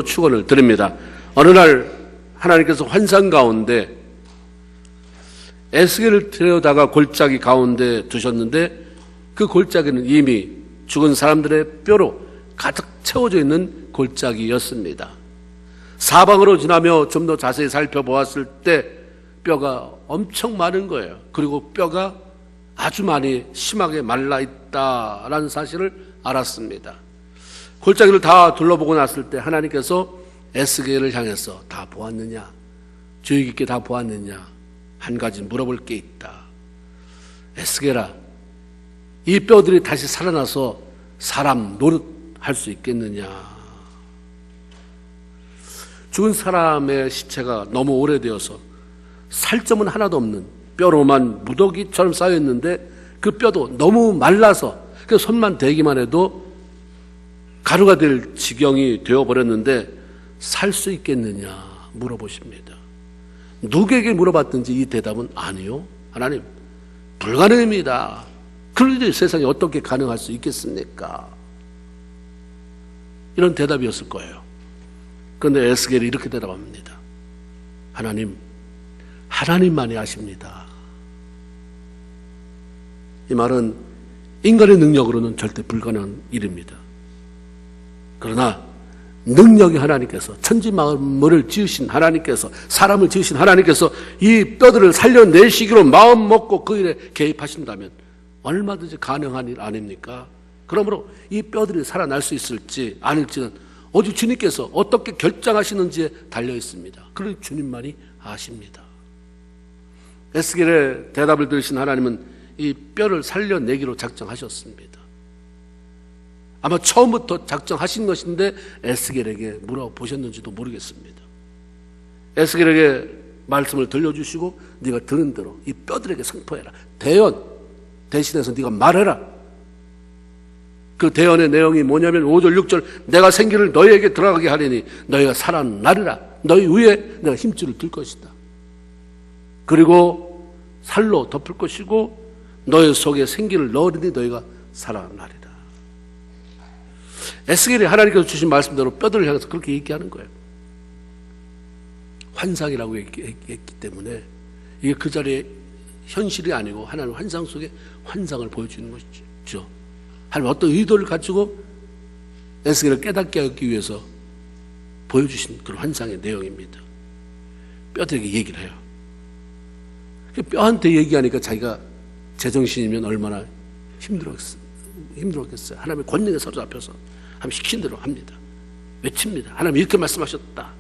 축원을 드립니다. 어느 날 하나님께서 환상 가운데 에스겔을 데려다가 골짜기 가운데 두셨는데 그 골짜기는 이미 죽은 사람들의 뼈로 가득 채워져 있는 골짜기였습니다. 사방으로 지나며 좀 더 자세히 살펴보았을 때 뼈가 엄청 많은 거예요. 그리고 뼈가 아주 많이 심하게 말라있다라는 사실을 알았습니다. 골짜기를 다 둘러보고 났을 때 하나님께서 에스겔을 향해서 다 보았느냐? 주의 깊게 다 보았느냐? 한 가지 물어볼 게 있다. 에스겔아, 이 뼈들이 다시 살아나서 사람 노릇할 수 있겠느냐? 죽은 사람의 시체가 너무 오래되어서 살점은 하나도 없는 뼈로만 무더기처럼 쌓여있는데 그 뼈도 너무 말라서 그 손만 대기만 해도 가루가 될 지경이 되어버렸는데 살 수 있겠느냐 물어보십니다. 누구에게 물어봤든지 이 대답은 아니요. 하나님, 불가능합니다. 그런 일이 세상에 어떻게 가능할 수 있겠습니까? 이런 대답이었을 거예요. 그런데 에스겔이 이렇게 대답합니다. 하나님, 하나님만이 아십니다. 이 말은 인간의 능력으로는 절대 불가능한 일입니다. 그러나 능력이 하나님께서, 천지만물을 지으신 하나님께서, 사람을 지으신 하나님께서 이 뼈들을 살려내시기로 마음 먹고 그 일에 개입하신다면 얼마든지 가능한 일 아닙니까? 그러므로 이 뼈들이 살아날 수 있을지 아닐지는 오직 주님께서 어떻게 결정하시는지에 달려 있습니다. 그러니 주님만이 아십니다. 에스겔의 대답을 들으신 하나님은 이 뼈를 살려내기로 작정하셨습니다. 아마 처음부터 작정하신 것인데 에스겔에게 물어보셨는지도 모르겠습니다. 에스겔에게 말씀을 들려주시고 네가 들은 대로 이 뼈들에게 선포해라. 대언 대신해서 네가 말해라. 그 대언의 내용이 뭐냐면 5절 6절 내가 생기를 너희에게 들어가게 하리니 너희가 살아나리라. 너희 위에 내가 힘줄을 들 것이다. 그리고 살로 덮을 것이고 너희 속에 생기를 넣으리니 너희가 살아나리라. 에스겔이 하나님께서 주신 말씀대로 뼈들을 향해서 그렇게 얘기하는 거예요. 환상이라고 얘기했기 때문에 이게 그 자리에 현실이 아니고 하나님 환상 속에 환상을 보여주는 것이죠. 하나님 어떤 의도를 가지고 에스겔을 깨닫게 하기 위해서 보여주신 그런 환상의 내용입니다. 뼈들에게 얘기를 해요. 뼈한테 얘기하니까 자기가 제정신이면 얼마나 힘들었겠어요. 하나님의 권능에 사로잡혀서 하나님 시킨 대로 합니다. 외칩니다. 하나님 이렇게 말씀하셨다.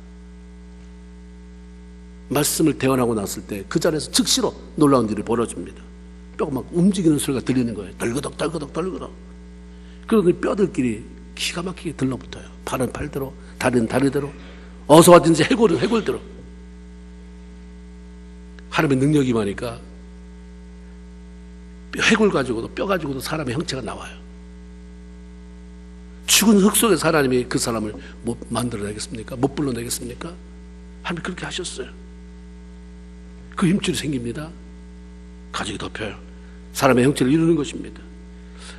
말씀을 대언하고 났을 때 그 자리에서 즉시로 놀라운 일이 벌어집니다. 뼈가 막 움직이는 소리가 들리는 거예요. 덜그덕 덜그덕 덜그덕. 그러더니 뼈들끼리 기가 막히게 들러붙어요. 팔은 팔대로, 다리는 다리대로, 어디서 왔든지 해골은 해골대로. 하나님의 능력이 많으니까 해골 가지고도 뼈 가지고도 사람의 형체가 나와요. 죽은 흙 속에서 하나님이 그 사람을 못 만들어내겠습니까? 못 불러내겠습니까? 하나님이 그렇게 하셨어요. 그 힘줄이 생깁니다. 가죽이 덮여요. 사람의 형체를 이루는 것입니다.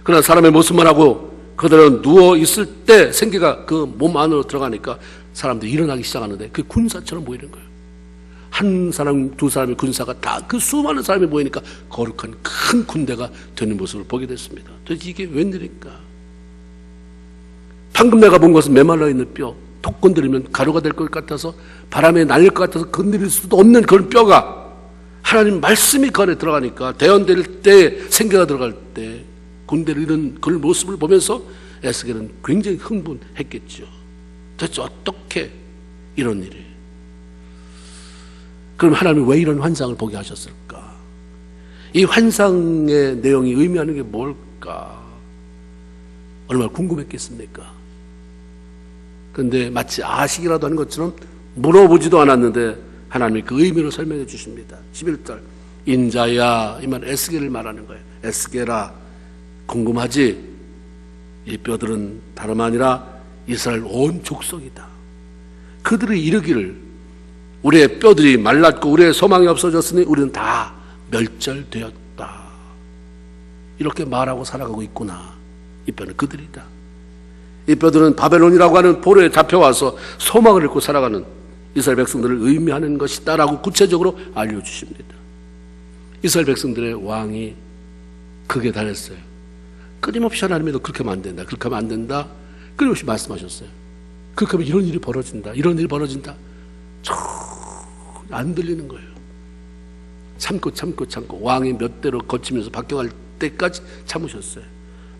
그러나 사람의 모습만 하고 그대로 누워있을 때 생기가 그 몸 안으로 들어가니까 사람들이 일어나기 시작하는데 그 군사처럼 보이는 거예요. 한 사람, 두 사람의 군사가 다 그 수많은 사람이 모이니까 거룩한 큰 군대가 되는 모습을 보게 됐습니다. 도대체 이게 웬일인가? 방금 내가 본 것은 메말라 있는 뼈, 톡 건드리면 가루가 될 것 같아서 바람에 날릴 것 같아서 건드릴 수도 없는 그런 뼈가 하나님 말씀이 그 안에 들어가니까 대언될 때, 생계가 들어갈 때 군대를 이룬 그런 모습을 보면서 에스겔은 굉장히 흥분했겠죠. 도대체 어떻게 이런 일이? 그럼 하나님이 왜 이런 환상을 보게 하셨을까? 이 환상의 내용이 의미하는 게 뭘까? 얼마나 궁금했겠습니까? 그런데 마치 아시기라도 하는 것처럼 물어보지도 않았는데 하나님이 그 의미를 설명해 주십니다. 11절 인자야, 이 말 에스겔을 말하는 거예요. 에스겔아, 궁금하지? 이 뼈들은 다름 아니라 이스라엘 온 족속이다. 그들이 이르기를 우리의 뼈들이 말랐고 우리의 소망이 없어졌으니 우리는 다 멸절되었다. 이렇게 말하고 살아가고 있구나. 이 뼈는 그들이다. 이 뼈들은 바벨론이라고 하는 포로에 잡혀와서 소망을 잃고 살아가는 이스라엘 백성들을 의미하는 것이다라고 구체적으로 알려주십니다. 이스라엘 백성들의 왕이 극에 달했어요. 끊임없이 하나님이 너 그렇게 하면 안 된다, 그렇게 하면 안 된다, 끊임없이 말씀하셨어요. 그렇게 하면 이런 일이 벌어진다, 이런 일이 벌어진다. 안 들리는 거예요. 참고 왕이 몇 대로 거치면서 바뀌어갈 때까지 참으셨어요.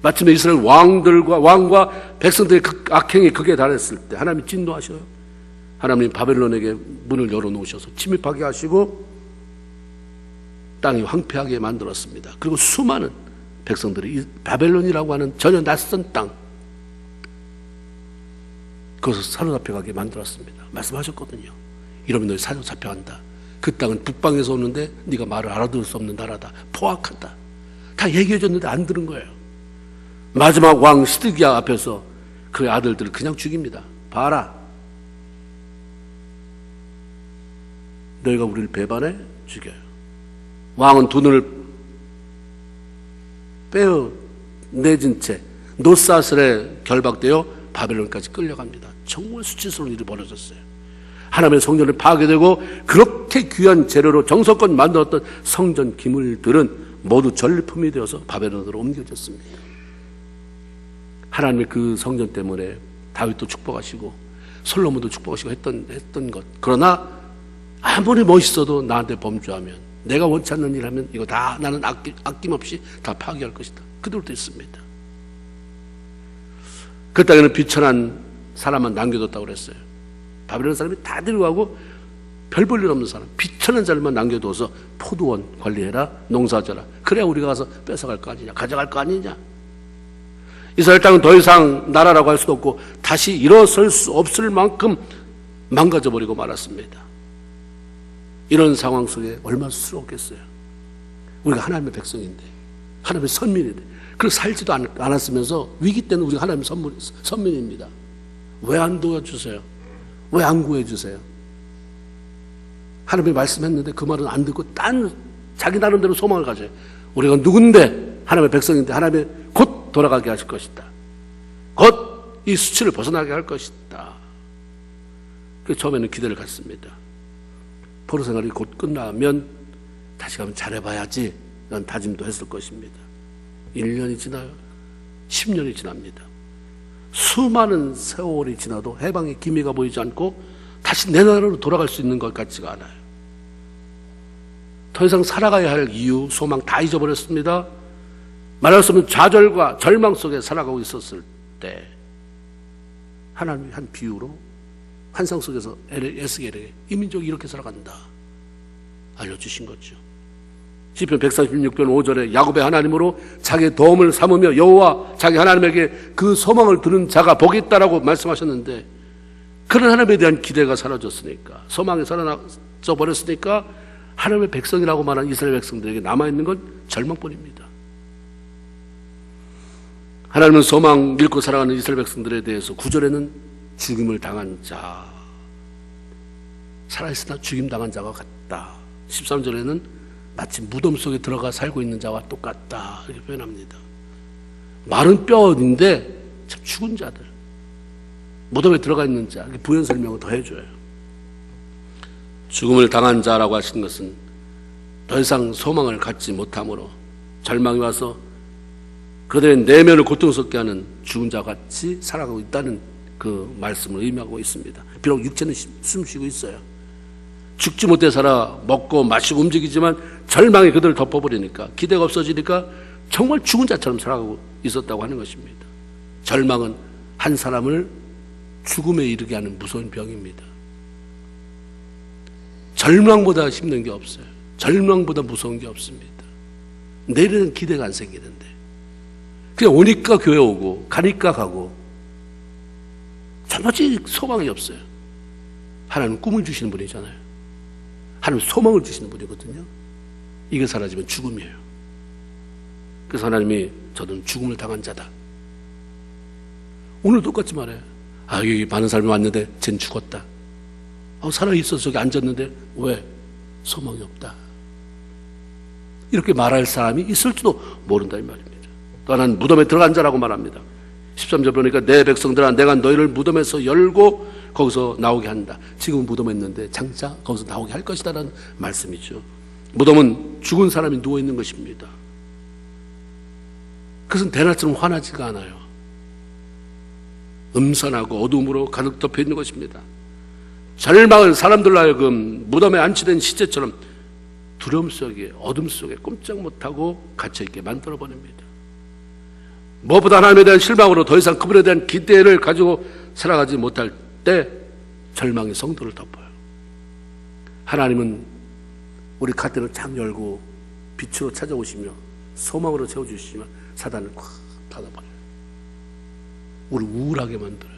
마침내 이스라엘 왕과 백성들의 악행이 극에 달했을 때 하나님이 진노하셔요. 하나님 바벨론에게 문을 열어놓으셔서 침입하게 하시고 땅이 황폐하게 만들었습니다. 그리고 수많은 백성들이 이 바벨론이라고 하는 전혀 낯선 땅, 그것을 사로잡혀가게 만들었습니다. 말씀하셨거든요. 이러면 너희 사로잡혀간다. 그 땅은 북방에서 오는데 네가 말을 알아들을 수 없는 나라다. 포악하다. 다 얘기해줬는데 안 들은 거예요. 마지막 왕 시드기야 앞에서 그의 아들들을 그냥 죽입니다. 봐라, 너희가 우리를 배반해? 죽여요. 왕은 두 눈을 빼어내진 채 노사슬에 결박되어 바벨론까지 끌려갑니다. 정말 수치스러운 일이 벌어졌어요. 하나님의 성전을 파괴되고 그렇게 귀한 재료로 정성껏 만들었던 성전 기물들은 모두 전리품이 되어서 바벨론으로 옮겨졌습니다. 하나님의 그 성전 때문에 다윗도 축복하시고 솔로몬도 축복하시고 했던 것. 그러나 아무리 멋있어도 나한테 범죄하면, 내가 원치 않는 일 하면 이거 다 나는 아낌없이 다 파괴할 것이다. 그들도 있습니다. 그 땅에는 비천한 사람만 남겨뒀다고 그랬어요. 바벨론 사람이 다 데려가고 별 볼 일 없는 사람, 비천한 자들만 남겨둬서 포도원 관리해라, 농사져라. 그래야 우리가 가서 뺏어갈 거 아니냐, 가져갈 거 아니냐. 이스라엘 땅은 더 이상 나라라고 할 수도 없고 다시 일어설 수 없을 만큼 망가져버리고 말았습니다. 이런 상황 속에 얼마나 수스럽겠어요. 우리가 하나님의 백성인데, 하나님의 선민인데, 그렇게 살지도 않았으면서 위기 때는 우리가 하나님의 선민입니다. 왜 안 도와주세요? 왜 안 구해주세요? 하나님이 말씀했는데 그 말은 안 듣고 자기 나름대로 소망을 가져요. 우리가 누군데, 하나님의 백성인데 하나님이 곧 돌아가게 하실 것이다. 곧 이 수치를 벗어나게 할 것이다. 그래서 처음에는 기대를 갖습니다. 포로 생활이 곧 끝나면 다시 가면 잘해봐야지 라는 다짐도 했을 것입니다. 1년이 지나요. 10년이 지납니다. 수많은 세월이 지나도 해방의 기미가 보이지 않고 다시 내 나라로 돌아갈 수 있는 것 같지가 않아요. 더 이상 살아가야 할 이유, 소망 다 잊어버렸습니다. 말할 수 없는 좌절과 절망 속에 살아가고 있었을 때 하나님이 한 비유로 환상 속에서 에스겔에게 이 민족이 이렇게 살아간다 알려주신 거죠. 시편 136편 5절에 야곱의 하나님으로 자기의 도움을 삼으며 여호와 자기 하나님에게 그 소망을 두는 자가 복이 있다라고 말씀하셨는데, 그런 하나님에 대한 기대가 사라졌으니까, 소망이 사라져 버렸으니까 하나님의 백성이라고 말하는 이스라엘 백성들에게 남아있는 건 절망뿐입니다. 하나님은 소망 잃고 살아가는 이스라엘 백성들에 대해서 9절에는 죽임을 당한 자, 살아있으나 죽임당한 자가 같다. 13절에는 마치 무덤 속에 들어가 살고 있는 자와 똑같다 이렇게 표현합니다. 마른 뼈인데 참 죽은 자들, 무덤에 들어가 있는 자, 부연 설명을 더 해줘요. 죽음을 당한 자라고 하시는 것은 더 이상 소망을 갖지 못함으로 절망이 와서 그들의 내면을 고통스럽게 하는 죽은 자 같이 살아가고 있다는 그 말씀을 의미하고 있습니다. 비록 육체는 숨쉬고 있어요. 죽지 못해 살아 먹고 마시고 움직이지만 절망이 그들을 덮어버리니까, 기대가 없어지니까 정말 죽은 자처럼 살아가고 있었다고 하는 것입니다. 절망은 한 사람을 죽음에 이르게 하는 무서운 병입니다. 절망보다 힘든 게 없어요. 절망보다 무서운 게 없습니다. 내일은 기대가 안 생기는데 그냥 오니까 교회 오고 가니까 가고 전혀 소망이 없어요. 하나님은 꿈을 주시는 분이잖아요. 하나님은 소망을 주시는 분이거든요. 이게 사라지면 죽음이에요. 그래서 하나님이 저는 죽음을 당한 자다. 오늘 똑같이 말해요. 여기 많은 사람이 왔는데 쟨 죽었다. 살아있어서 저기 앉았는데 왜? 소망이 없다. 이렇게 말할 사람이 있을지도 모른다 이 말입니다. 또 하나는 무덤에 들어간 자라고 말합니다. 13절 보니까 내 백성들아 내가 너희를 무덤에서 열고 거기서 나오게 한다. 지금은 무덤에 있는데 장차 거기서 나오게 할 것이다 라는 말씀이죠. 무덤은 죽은 사람이 누워있는 것입니다. 그것은 대낮처럼 환하지가 않아요. 음산하고 어두움으로 가득 덮여 있는 것입니다. 절망은 사람들로 하여금 무덤에 안치된 시체처럼 두려움 속에 어둠 속에 꼼짝 못하고 갇혀있게 만들어버립니다. 무엇보다 하나님에 대한 실망으로 더 이상 그분에 대한 기대를 가지고 살아가지 못할 때 절망이 성도를 덮어요. 하나님은 우리 갓대를 창 열고 빛으로 찾아오시며 소망으로 채워주시면 사단을 꽉 닫아버려요. 우리를 우울하게 만들어요.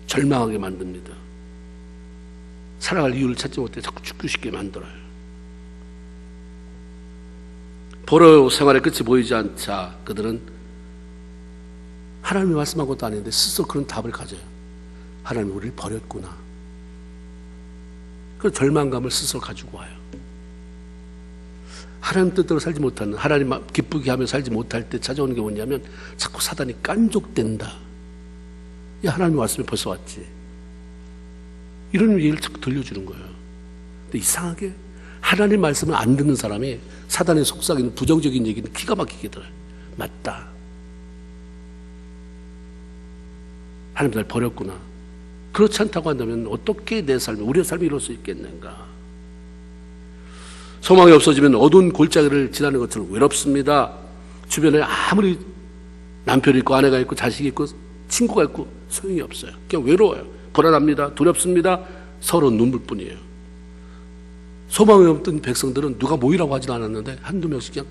절망하게 만듭니다. 살아갈 이유를 찾지 못해 자꾸 죽고 싶게 만들어요. 포로 생활의 끝이 보이지 않자 그들은 하나님이 말씀한 것도 아닌데 스스로 그런 답을 가져요. 하나님이 우리를 버렸구나. 그 절망감을 스스로 가지고 와요. 하나님 뜻대로 살지 못하는, 하나님 기쁘게 하며 살지 못할 때 찾아오는 게 뭐냐면 자꾸 사단이 깐족된다. 야, 하나님의 말씀이 벌써 왔지. 이런 얘기를 자꾸 들려주는 거예요. 근데 이상하게 하나님 말씀을 안 듣는 사람이 사단의 속삭이는 부정적인 얘기는 기가 막히게 들어요. 맞다. 하나님 날 버렸구나. 그렇지 않다고 한다면 어떻게 내 삶이, 우리의 삶이 이룰 수 있겠는가. 소망이 없어지면 어두운 골짜기를 지나는 것처럼 외롭습니다. 주변에 아무리 남편이 있고 아내가 있고 자식이 있고 친구가 있고 소용이 없어요. 그냥 외로워요. 불안합니다. 두렵습니다. 서로 눈물뿐이에요. 소망이 없던 백성들은 누가 모이라고 하진 않았는데 한두 명씩 그냥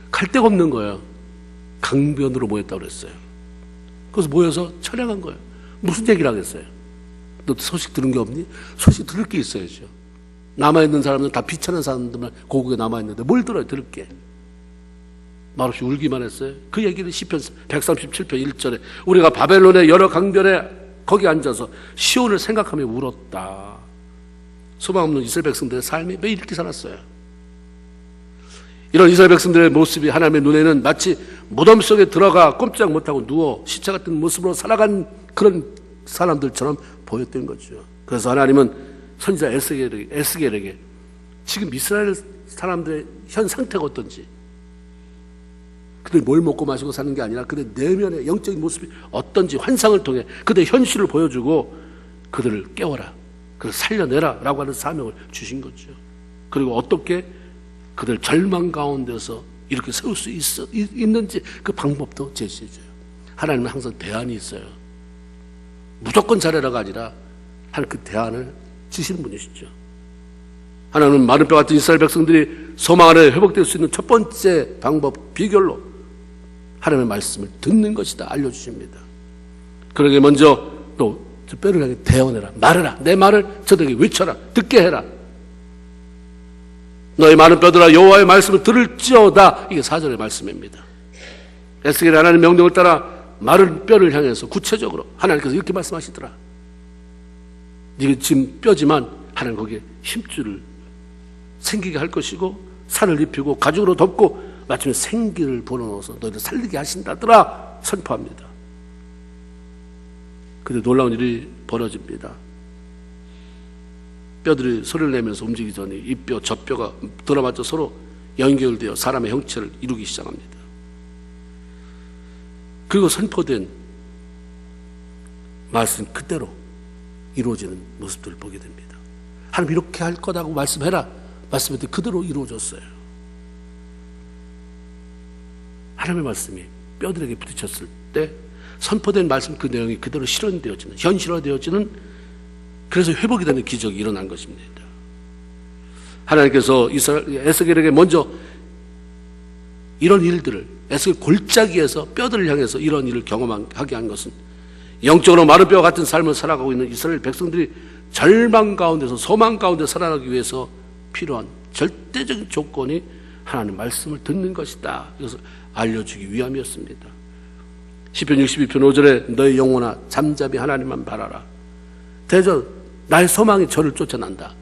갈 데가 없는 거예요. 강변으로 모였다고 그랬어요. 그래서 모여서 철회한 거예요. 무슨 얘기를 하겠어요? 너 소식 들은 게 없니? 소식 들을 게 있어야죠. 남아있는 사람들은 다 비천한 사람들만 고국에 남아있는데 뭘 들어요? 들을 게. 말없이 울기만 했어요. 그 얘기를 시편 137편 1절에 우리가 바벨론의 여러 강변에 거기 앉아서 시온을 생각하며 울었다. 소망 없는 이스라엘 백성들의 삶이 왜 이렇게 살았어요? 이런 이스라엘 백성들의 모습이 하나님의 눈에는 마치 무덤 속에 들어가 꼼짝 못하고 누워 시체 같은 모습으로 살아간 그런 사람들처럼 보였던 거죠. 그래서 하나님은 선지자 에스겔에게 지금 이스라엘 사람들의 현 상태가 어떤지, 그들이 뭘 먹고 마시고 사는 게 아니라 그들의 내면의 영적인 모습이 어떤지 환상을 통해 그들의 현실을 보여주고 그들을 깨워라, 그를 살려내라 라고 하는 사명을 주신 거죠. 그리고 어떻게 그들 절망 가운데서 이렇게 세울 수 있는지 그 방법도 제시해줘요. 하나님은 항상 대안이 있어요. 무조건 잘해라가 아니라 하나님 그 대안을 주시는 분이시죠. 하나님은 마른 뼈 같은 이스라엘 백성들이 소망 안에 회복될 수 있는 첫 번째 방법, 비결로 하나님의 말씀을 듣는 것이다 알려주십니다. 그러게 먼저 또 뼈를 향해 대언해라, 말해라, 내 말을 저들에게 외쳐라, 듣게 해라. 너희 많은 뼈들아 여호와의 말씀을 들을지어다. 이게 4절의 말씀입니다. 에스겔이 하나님의 명령을 따라 마른 뼈를 향해서 구체적으로 하나님께서 이렇게 말씀하시더라. 네가 지금 뼈지만 하나님 거기에 힘줄을 생기게 할 것이고 살을 입히고 가죽으로 덮고 마침내 생기를 불어넣어서 너희를 살리게 하신다더라 선포합니다. 근데 놀라운 일이 벌어집니다. 뼈들이 소리를 내면서 움직이기 전에 이 뼈, 저 뼈가 들어맞아 서로 연결되어 사람의 형체를 이루기 시작합니다. 그리고 선포된 말씀 그대로 이루어지는 모습들을 보게 됩니다. 하나님 이렇게 할 거라고 말씀해라. 말씀할 때 그대로 이루어졌어요. 하나님의 말씀이 뼈들에게 부딪혔을 때 선포된 말씀 그 내용이 그대로 실현되어지는, 현실화되어지는, 그래서 회복이 되는 기적이 일어난 것입니다. 하나님께서 에스겔에게 먼저 이런 일들을, 에스겔 골짜기에서 뼈들을 향해서 이런 일을 경험하게 한 것은 영적으로 마른 뼈 같은 삶을 살아가고 있는 이스라엘 백성들이 절망 가운데서 소망 가운데 살아가기 위해서 필요한 절대적인 조건이 하나님의 말씀을 듣는 것이다. 그래서 알려주기 위함이었습니다. 시편 62편 5절에 너의 영혼아 잠잠히 하나님만 바라라. 대저 나의 소망이 저를 쫓아난다.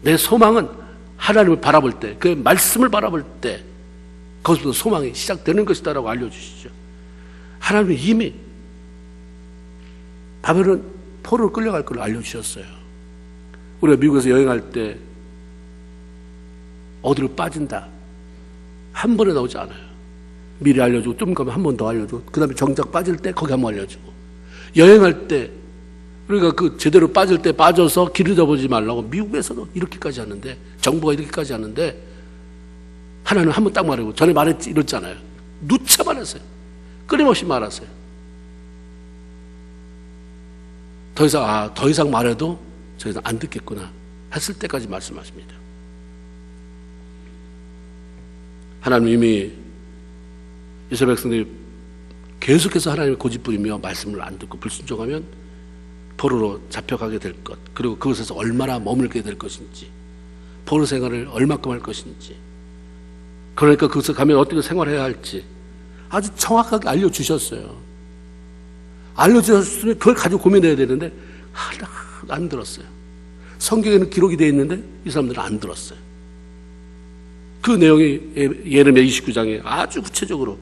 내 소망은 하나님을 바라볼 때, 그의 말씀을 바라볼 때 거기서부터 소망이 시작되는 것이다 라고 알려주시죠. 하나님은 이미 바벨론 포로로 끌려갈 걸 알려주셨어요. 우리가 미국에서 여행할 때 어디로 빠진다 한 번에 나오지 않아요. 미리 알려주고 좀 가면 한 번 더 알려주고 그 다음에 정작 빠질 때 거기 한 번 알려주고, 여행할 때 우리가 그 제대로 빠질 때 빠져서 길 잃어버리지 말라고 미국에서도 이렇게까지 하는데, 정부가 이렇게까지 하는데 하나는 한 번 딱 말하고 전에 말했지 이랬잖아요. 누차 말했어요. 끊임없이 말하세요. 더 이상 말해도 저희는 안 듣겠구나 했을 때까지 말씀하십니다. 하나님 이미 이스라엘 백성들이 계속해서 하나님의 고집부리며 말씀을 안 듣고 불순종하면 포로로 잡혀가게 될 것, 그리고 그곳에서 얼마나 머물게 될 것인지, 포로 생활을 얼마큼 할 것인지, 그러니까 그곳에 가면 어떻게 생활해야 할지 아주 정확하게 알려주셨어요. 알려주셨으면 그걸 가지고 고민해야 되는데 안 들었어요. 성경에는 기록이 되어 있는데 이 사람들은 안 들었어요. 그 내용이 예레미야 29장에 아주 구체적으로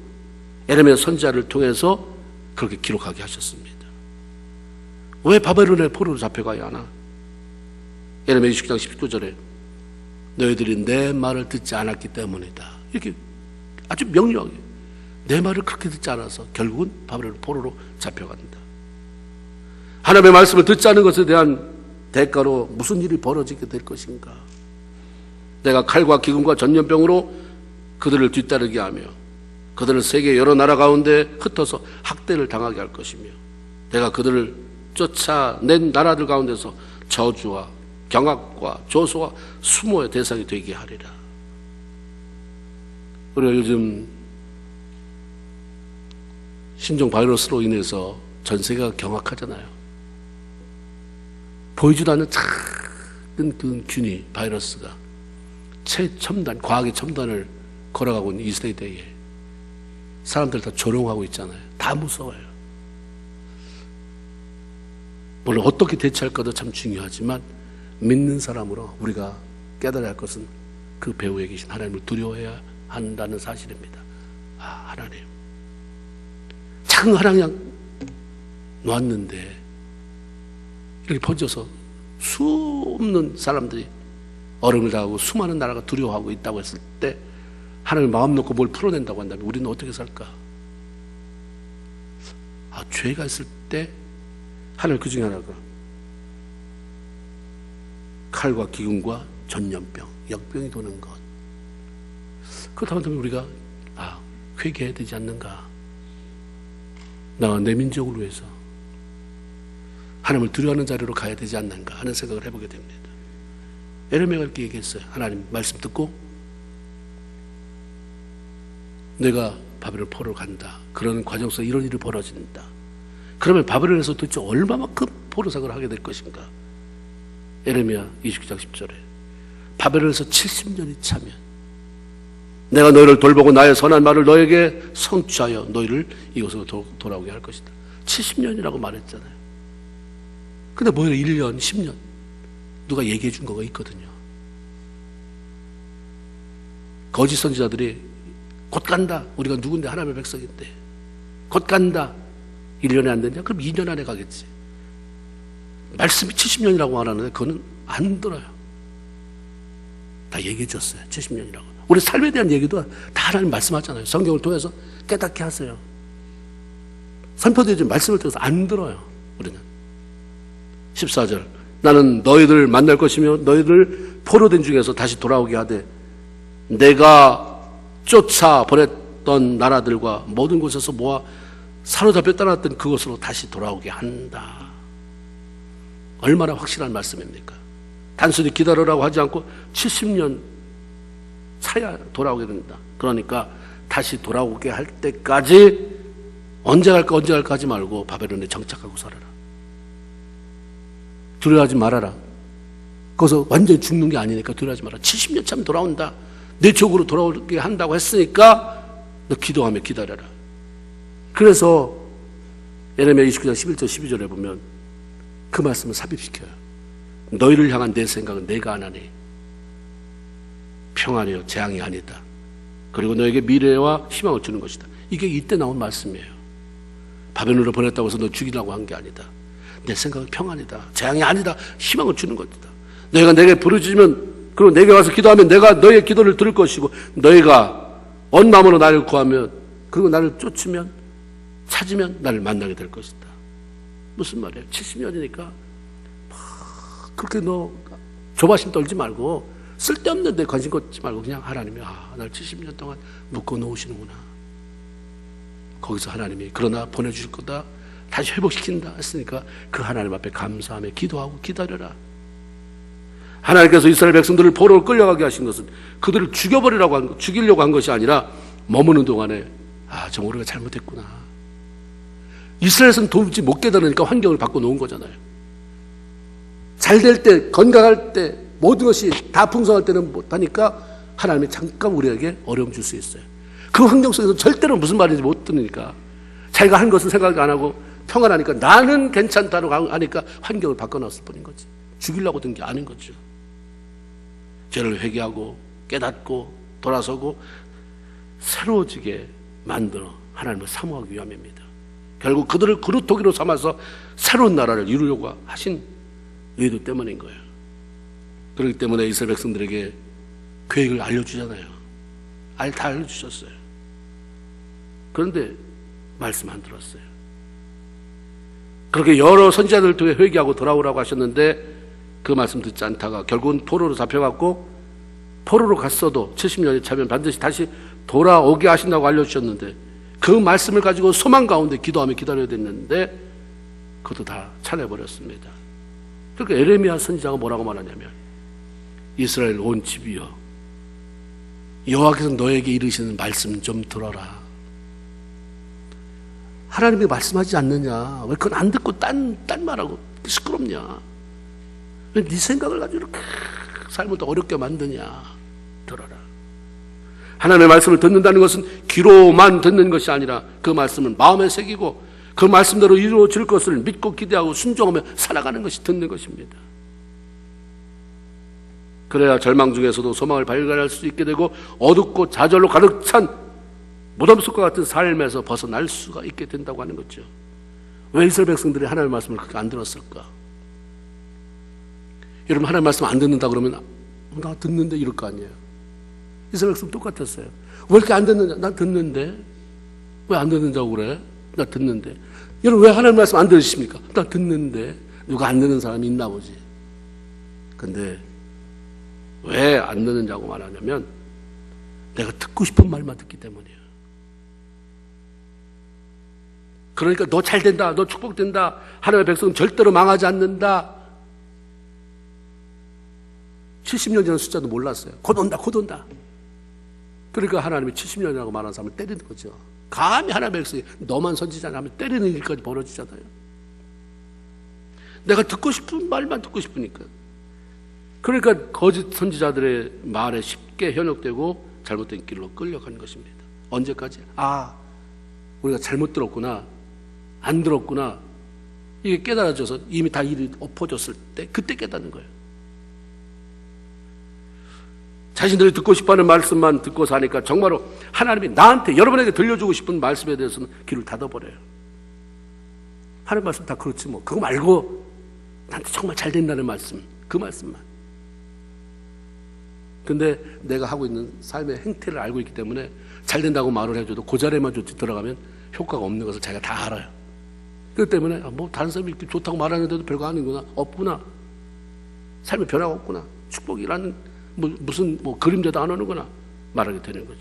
예레미야 선지자를 통해서 그렇게 기록하게 하셨습니다. 왜 바벨론의 포로로 잡혀가야 하나? 예레미야 29장 19절에 너희들이 내 말을 듣지 않았기 때문이다. 이렇게 아주 명료하게 내 말을 그렇게 듣지 않아서 결국은 바벨론 포로로 잡혀간다. 하나님의 말씀을 듣지 않은 것에 대한 대가로 무슨 일이 벌어지게 될 것인가? 내가 칼과 기근과 전염병으로 그들을 뒤따르게 하며 그들을 세계 여러 나라 가운데 흩어서 학대를 당하게 할 것이며 내가 그들을 쫓아낸 나라들 가운데서 저주와 경악과 조소와 수모의 대상이 되게 하리라. 우리가 요즘 신종 바이러스로 인해서 전 세계가 경악하잖아요. 보이지도 않는 작은 그 균이, 바이러스가 최첨단, 과학의 첨단을 걸어가고 있는 이 시대에 사람들 다 조롱하고 있잖아요. 다 무서워요. 물론 어떻게 대처할까도 참 중요하지만 믿는 사람으로 우리가 깨달아야 할 것은 그 배후에 계신 하나님을 두려워해야 한다는 사실입니다. 하나님, 작은 화랑약 놓았는데 이렇게 번져서 수없는 사람들이 얼음을 당하고 수많은 나라가 두려워하고 있다고 했을 때 하나님 마음 놓고 뭘 풀어낸다고 한다면 우리는 어떻게 살까? 죄가 있을 때 하나님 그 중에 하나가 칼과 기근과 전염병, 역병이 도는 것. 그렇다면 우리가 회개해야 되지 않는가? 나와 내 민족을 위해서 하나님을 두려워하는 자리로 가야 되지 않는가 하는 생각을 해보게 됩니다. 예레미야가 이렇게 얘기했어요. 하나님 말씀 듣고 내가 바벨론 포로로 간다. 그런 과정 속에 이런 일이 벌어진다. 그러면 바벨론에서 도대체 얼마만큼 포로생활을 하게 될 것인가? 예레미야 29장 10절에 바벨론에서 70년이 차면 내가 너희를 돌보고 나의 선한 말을 너에게 성취하여 너희를 이곳으로 돌아오게 할 것이다. 70년이라고 말했잖아요. 근데 뭐예요? 1년, 10년 누가 얘기해 준 거가 있거든요. 거짓 선지자들이 곧 간다. 우리가 누군데 하나님의 백성인데 곧 간다. 1년에 안 되냐? 그럼 2년 안에 가겠지. 말씀이 70년이라고 말하는데 그거는 안 들어요. 다 얘기해 줬어요. 70년이라고. 우리 삶에 대한 얘기도 다 하나님 말씀하잖아요. 성경을 통해서 깨닫게 하세요. 선포되어진 말씀을 통해서 안 들어요. 우리는 14절 나는 너희들 만날 것이며 너희들 포로된 중에서 다시 돌아오게 하되 내가 쫓아 보냈던 나라들과 모든 곳에서 모아 사로잡혀 떠났던 그곳으로 다시 돌아오게 한다. 얼마나 확실한 말씀입니까? 단순히 기다려라고 하지 않고 70년 차야 돌아오게 된다. 그러니까 다시 돌아오게 할 때까지 언제 갈까 하지 말고 바벨론에 정착하고 살아라. 두려워하지 말아라. 거기서 완전히 죽는 게 아니니까 두려워하지 마라. 70년 차면 돌아온다. 내 쪽으로 돌아오게 한다고 했으니까 너 기도하며 기다려라. 그래서 예레미야 29장 11절 12절에 보면 그 말씀을 삽입시켜요. 너희를 향한 내 생각은 내가 안 하니 평안이요 재앙이 아니다. 그리고 너에게 미래와 희망을 주는 것이다. 이게 이때 나온 말씀이에요. 바벨론으로 보냈다고 해서 너 죽이려고 한 게 아니다. 내 생각은 평안이다. 재앙이 아니다. 희망을 주는 것이다. 너희가 내게 부르짖으면, 그리고 내게 와서 기도하면 내가 너희의 기도를 들을 것이고, 너희가 온 마음으로 나를 구하면, 그리고 나를 쫓으면, 찾으면 나를 만나게 될 것이다. 무슨 말이에요? 70년이니까 그렇게 너 조바심 떨지 말고 쓸데없는 데 관심 갖지 말고 그냥 하나님이 날 70년 동안 묶어 놓으시는구나. 거기서 하나님이 그러나 보내주실 거다. 다시 회복시킨다 했으니까 그 하나님 앞에 감사하며 기도하고 기다려라. 하나님께서 이스라엘 백성들을 포로로 끌려가게 하신 것은 그들을 죽이려고 한 것이 아니라 머무는 동안에 정말 우리가 잘못했구나. 이스라엘에서는 도무지 못 깨달으니까 환경을 바꿔놓은 거잖아요. 잘 될 때, 건강할 때, 모든 것이 다 풍성할 때는 못하니까 하나님이 잠깐 우리에게 어려움 줄 수 있어요. 그 환경 속에서 절대로 무슨 말인지 못 듣으니까 자기가 한 것은 생각 안 하고 평안하니까 나는 괜찮다고 하니까 환경을 바꿔놨을 뿐인 거지. 죽이려고 든 게 아닌 거죠. 죄를 회개하고 깨닫고 돌아서고 새로워지게 만들어 하나님을 사모하기 위함입니다. 결국 그들을 그루터기로 삼아서 새로운 나라를 이루려고 하신 의도 때문인 거예요. 그렇기 때문에 이스라엘 백성들에게 계획을 알려주잖아요. 다 알려주셨어요. 그런데 말씀 안 들었어요. 그렇게 여러 선지자들 통해 회개하고 돌아오라고 하셨는데 그 말씀 듣지 않다가 결국은 포로로 잡혀갔고, 포로로 갔어도 70년이 차면 반드시 다시 돌아오게 하신다고 알려주셨는데 그 말씀을 가지고 소망 가운데 기도하며 기다려야 됐는데 그것도 다 차려버렸습니다. 그러니까 에레미야 선지자가 뭐라고 말하냐면, 이스라엘 온 집이여, 여호와께서 너에게 이르시는 말씀 좀 들어라. 하나님이 말씀하지 않느냐? 왜 그건 안 듣고 딴 말하고 시끄럽냐? 왜 네 생각을 가지고 이렇게 삶을 더 어렵게 만드냐? 들어라. 하나님의 말씀을 듣는다는 것은 귀로만 듣는 것이 아니라 그 말씀을 마음에 새기고 그 말씀대로 이루어질 것을 믿고 기대하고 순종하며 살아가는 것이 듣는 것입니다. 그래야 절망 중에서도 소망을 발견할 수 있게 되고 어둡고 좌절로 가득 찬 무덤 속과 같은 삶에서 벗어날 수가 있게 된다고 하는 거죠. 왜 이스라엘 백성들이 하나님의 말씀을 그렇게 안 들었을까? 여러분, 하나님의 말씀 안 듣는다 그러면 나 듣는데 이럴 거 아니에요. 이스라엘 백성 똑같았어요. 왜 이렇게 안 듣느냐? 난 듣는데. 왜 안 듣는다고 그래? 나 듣는데. 여러분, 왜 하나님 말씀 안 들으십니까? 나 듣는데. 누가 안 듣는 사람이 있나 보지. 근데 왜 안 듣는다고 말하냐면 내가 듣고 싶은 말만 듣기 때문이에요. 그러니까 너 잘 된다, 너 축복된다, 하나님의 백성은 절대로 망하지 않는다. 70년 전 숫자도 몰랐어요. 곧 온다, 곧 온다. 그러니까 하나님이 70년이라고 말하는 사람을 때리는 거죠. 감히 하나님의 백성이 너만 선지자냐 하면 때리는 일까지 벌어지잖아요. 내가 듣고 싶은 말만 듣고 싶으니까. 그러니까 거짓 선지자들의 말에 쉽게 현혹되고 잘못된 길로 끌려가는 것입니다. 언제까지? 우리가 잘못 들었구나, 안 들었구나, 이게 깨달아져서 이미 다 일이 엎어졌을 때 그때 깨닫는 거예요. 자신들이 듣고 싶어하는 말씀만 듣고 사니까 정말로 하나님이 나한테, 여러분에게 들려주고 싶은 말씀에 대해서는 귀를 닫아버려요. 하나님 말씀 다 그렇지 뭐. 그거 말고 나한테 정말 잘 된다는 말씀, 그 말씀만. 근데 내가 하고 있는 삶의 행태를 알고 있기 때문에 잘 된다고 말을 해줘도 그 자리에만 들어가면 효과가 없는 것을 자기가 다 알아요. 그렇기 때문에 뭐 다른 사람이 이렇게 좋다고 말하는데도 별거 아니구나, 없구나, 삶의 변화가 없구나, 축복이라는 무슨 그림자도 안 오는구나 말하게 되는 거죠.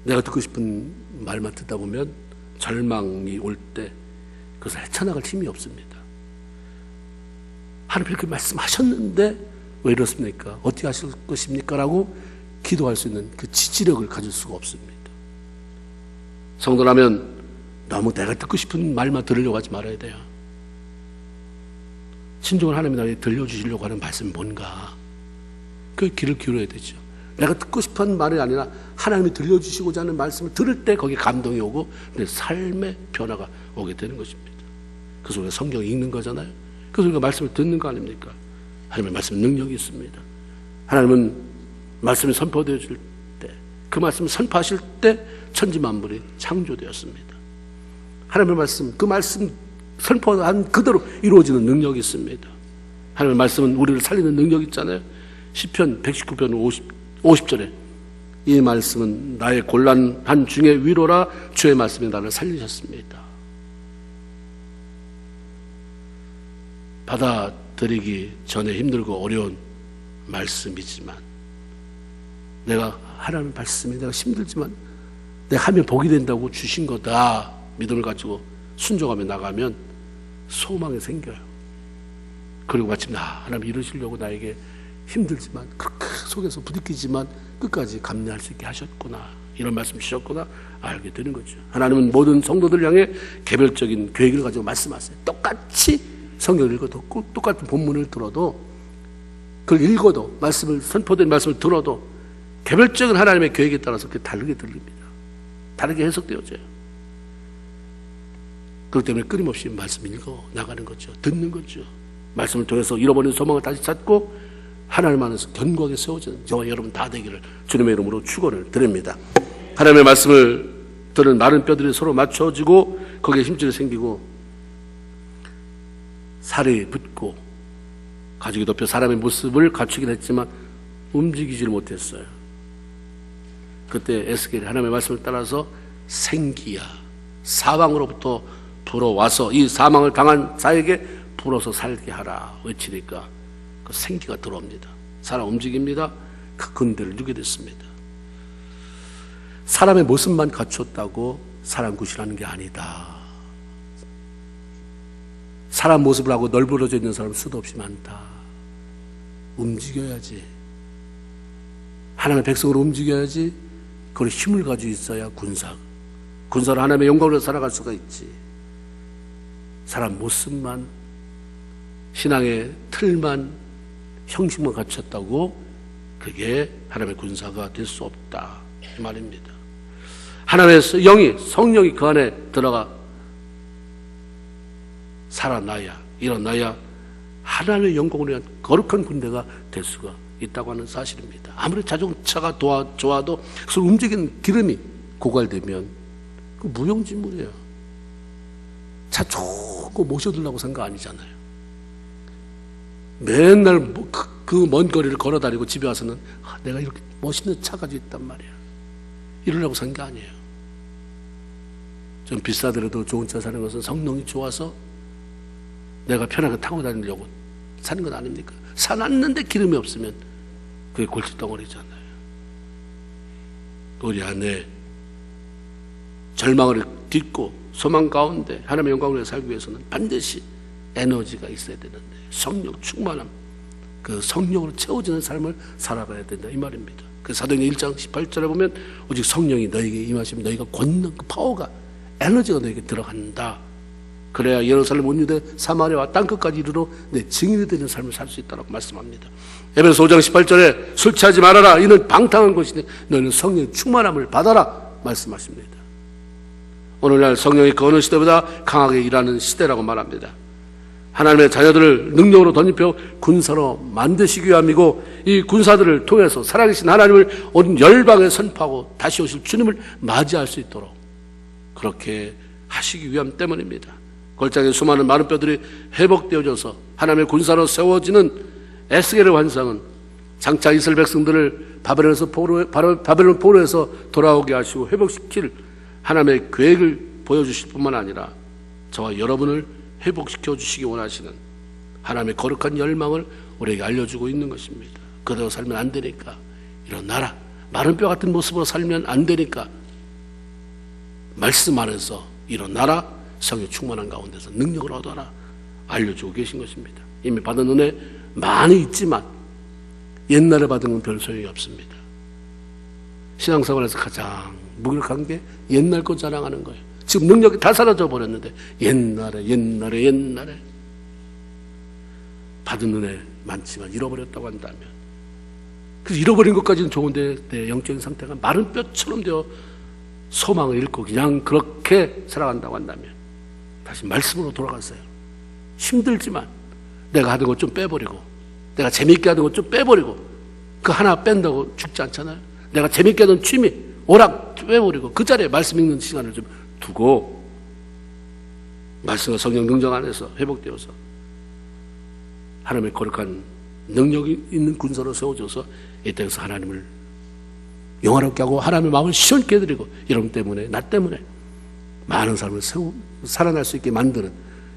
내가 듣고 싶은 말만 듣다 보면 절망이 올 때 그것을 헤쳐나갈 힘이 없습니다. 하나님 이렇게 말씀하셨는데 왜 이렇습니까? 어떻게 하실 것입니까? 라고 기도할 수 있는 그 지지력을 가질 수가 없습니다. 성도라면 너무 내가 듣고 싶은 말만 들으려고 하지 말아야 돼요. 진정한 하나님이 나에게 들려주시려고 하는 말씀이 뭔가, 그 귀를 기울여야 되죠. 내가 듣고 싶은 말이 아니라 하나님이 들려주시고자 하는 말씀을 들을 때 거기에 감동이 오고 내 삶의 변화가 오게 되는 것입니다. 그래서 우리가 성경 읽는 거잖아요. 그래서 우리가 말씀을 듣는 거 아닙니까? 하나님의 말씀 능력이 있습니다. 하나님은 말씀이 선포되어질 때 그 말씀을 선포하실 때 천지만물이 창조되었습니다. 하나님의 말씀, 그 말씀 선포한 그대로 이루어지는 능력이 있습니다. 하나님의 말씀은 우리를 살리는 능력이 있잖아요. 시편 119편 50절에 이 말씀은 나의 곤란한 중에 위로라, 주의 말씀이 나를 살리셨습니다. 받아들이기 전에 힘들고 어려운 말씀이지만, 내가 하나님 말씀이 내가 힘들지만 내가 하면 복이 된다고 주신 거다 믿음을 가지고 순종하며 나가면 소망이 생겨요. 그리고 마침 하나님 이루시려고 나에게 힘들지만 그 속에서 부딪히지만 끝까지 감내할 수 있게 하셨구나, 이런 말씀 주셨구나 알게 되는 거죠. 하나님은 모든 성도들 향해 개별적인 계획을 가지고 말씀하세요. 똑같이 성경을 읽어도, 똑같은 본문을 들어도, 그걸 읽어도, 말씀을 선포된 말씀을 들어도 개별적인 하나님의 계획에 따라서 그게 다르게 들립니다. 다르게 해석되어져요. 그렇기 때문에 끊임없이 말씀 읽어 나가는 거죠. 듣는 거죠. 말씀을 통해서 잃어버린 소망을 다시 찾고 하나님 안에서 견고하게 세워지는 저와 여러분 다 되기를 주님의 이름으로 축원을 드립니다. 하나님의 말씀을 들은 마른 뼈들이 서로 맞춰지고 거기에 힘줄이 생기고 살이 붙고 가죽이 덮여 사람의 모습을 갖추긴 했지만 움직이지를 못했어요. 그때 에스겔이 하나님의 말씀을 따라서 생기야, 사방으로부터 불어와서 이 사망을 당한 자에게 불어서 살게 하라 외치니까 그 생기가 들어옵니다. 사람 움직입니다. 그 근대를 누게 됐습니다. 사람의 모습만 갖췄다고 사람 구실하는 게 아니다. 사람 모습을 하고 널브러져 있는 사람 수도 없이 많다. 움직여야지. 하나님의 백성으로 움직여야지. 그걸 힘을 가지고 있어야 군사로 하나님의 영광으로 살아갈 수가 있지. 사람 모습만, 신앙의 틀만, 형식만 갖췄다고 그게 하나님의 군사가 될 수 없다, 이 말입니다. 하나님의 영이, 성령이 그 안에 들어가 살아나야, 일어나야 하나님의 영광을 위한 거룩한 군대가 될 수가 있다고 하는 사실입니다. 아무리 자동차가 좋아도 그걸 움직이는 기름이 고갈되면 그 무용지물이에요. 차 좋은 거 모셔두려고 산 거 아니잖아요. 맨날 그 먼 거리를 걸어 다니고 집에 와서는 내가 이렇게 멋있는 차 가지고 있단 말이야, 이러려고 산 게 아니에요. 좀 비싸더라도 좋은 차 사는 것은 성능이 좋아서 내가 편하게 타고 다니려고 사는 건 아닙니까? 사놨는데 기름이 없으면 그게 골칫덩어리잖아요. 우리 안에 절망을 딛고 소망 가운데 하나님의 영광을 위해 살기 위해서는 반드시 에너지가 있어야 되는데, 성령 충만함, 그 성령으로 채워지는 삶을 살아가야 된다, 이 말입니다. 그 사도행전 1장 18절에 보면 오직 성령이 너에게 임하시면 너희가 권능, 그 파워가, 에너지가 너에게 들어간다. 그래야 예루살렘 온 유대 사마리아와 땅끝까지 이르러 내 증인이 되는 삶을 살 수 있다고 말씀합니다. 에베소 5장 18절에 술 취하지 말아라, 이는 방탕한 것이니 너희는 성령의 충만함을 받아라 말씀하십니다. 오늘날 성령이 그 어느 시대보다 강하게 일하는 시대라고 말합니다. 하나님의 자녀들을 능력으로 덧입혀 군사로 만드시기 위함이고, 이 군사들을 통해서 살아계신 하나님을 온 열방에 선포하고 다시 오실 주님을 맞이할 수 있도록 그렇게 하시기 위함 때문입니다. 골짜기에 수많은 마른 뼈들이 회복되어져서 하나님의 군사로 세워지는 에스겔의 환상은 장차 이스라엘 백성들을 바벨론 포로에서 돌아오게 하시고 회복시킬 하나님의 계획을 보여주실 뿐만 아니라 저와 여러분을 회복시켜 주시기 원하시는 하나님의 거룩한 열망을 우리에게 알려주고 있는 것입니다. 그대로 살면 안 되니까 일어나라, 마른 뼈 같은 모습으로 살면 안 되니까 말씀 안에서 일어나라, 성의 충만한 가운데서 능력을 얻어라 알려주고 계신 것입니다. 이미 받은 은혜 많이 있지만 옛날에 받은 건 별 소용이 없습니다. 신앙생활에서 가장 무기력한 게 옛날 거 자랑하는 거예요. 지금 능력이 다 사라져 버렸는데 옛날에 받은 은혜 많지만 잃어버렸다고 한다면, 그래서 잃어버린 것까지는 좋은데 내 영적인 상태가 마른 뼈처럼 되어 소망을 잃고 그냥 그렇게 살아간다고 한다면 다시 말씀으로 돌아갔어요. 힘들지만 내가 하던 것 좀 빼버리고, 내가 재미있게 하던 것 좀 빼버리고, 그 하나 뺀다고 죽지 않잖아요. 내가 재밌게 하던 취미 오락 빼버리고 그 자리에 말씀 읽는 시간을 좀 두고 말씀과 성령 능력 안에서 회복되어서 하나님의 거룩한 능력이 있는 군사로 세워져서 이 땅에서 하나님을 영화롭게 하고 하나님의 마음을 시원케 해드리고 여러분 때문에 나 때문에 많은 삶을 살아날 수 있게 만드는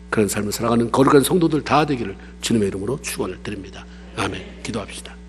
그런 삶을 살아가는 거룩한 성도들 다 되기를 주님의 이름으로 축원을 드립니다. 아멘. 기도합시다.